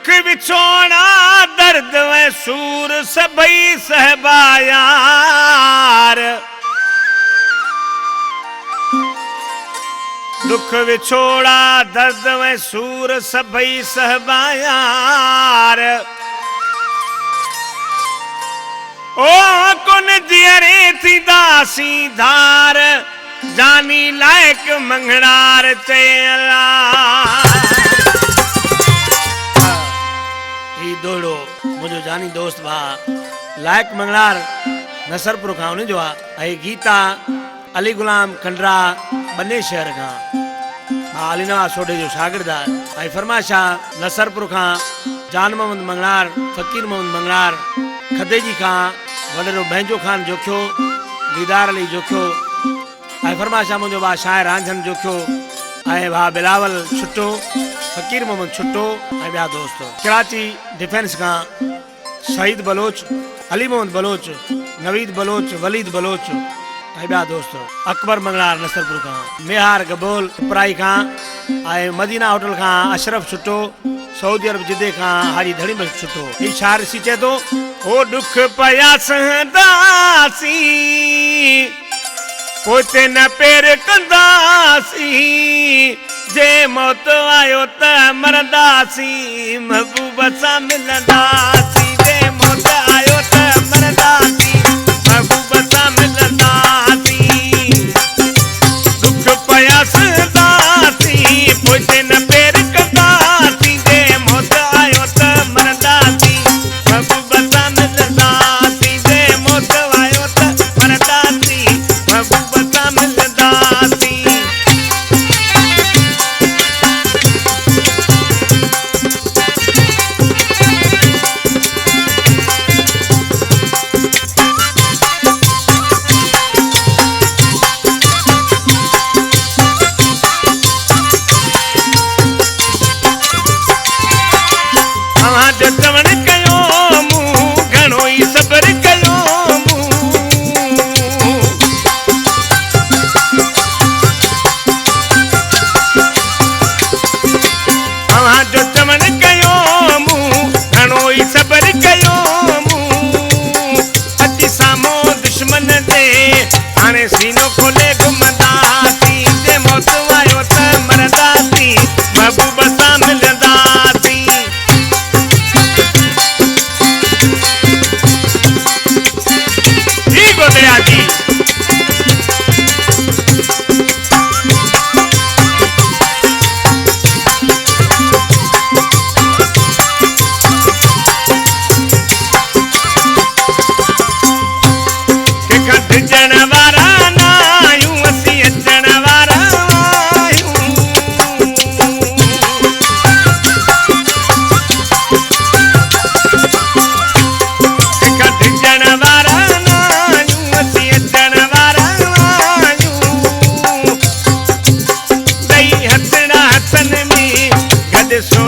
दुख विछोड़ा दर्द व सूर सभई सहबा यार। दुख विछोड़ा दर्द व सूर सभई सहबा यार। ओ कुन दियरे थी दासी धार जानी लायक मंगणार चेला। दोड़ो मुझो जानी दोस्त भा लायक मंगणार नसरपुर खां उन जो आहे। गीता अली गुलाम खंडरा बने शहर खां अली नवाज़ सोडे जो शागिर्द आहे। फरमाशा नसरपुर खां जान मोहम्मद मंगणार फ़कीर मोहम्मद मंगणार खदेजी खां वडेरो बहजो खान जोखियो दीदार अली जोखियो। फरमाशा मुझो भा शायर रांझन जोखियो आहे। भा बिलावल छुट्टो फ़कीर मोहम्मद छुट्टो ऐं ॿिया दोस्त। कराची डिफेंस खां शहीद बलोच अली मोहम्मद बलोच नवीद बलोच वलीद बलोच ऐं ॿिया दोस्त। अकबर मंगलार नसरपुर खां मेहार गबोल पराई खां ऐं मदीना होटल खां अशरफ छुट्टो सऊदी अरब जिदे खां हाजी धड़ी में छुट्टो। ही शायर सी चए थो ओ दुख पया सहंदासी पोते न पेर कंदासी जे मौत आयो त मरदासी महबूब सां मिलंदासी। जे मौत आयो त मरदासी महबूब सां मिलंदासी। दुख पया सहंदासी पोते न पेर कंदासी जे मौत आयो त मरदासी महबूब सां मिलंदासी। जे मौत आयो त मरदासी महबूब सां मिलंदासी। सीनो खोले घुमंदासी जे मौत आयो त मरदासी महबूब सां मिलंदासी। जी गोदया जी so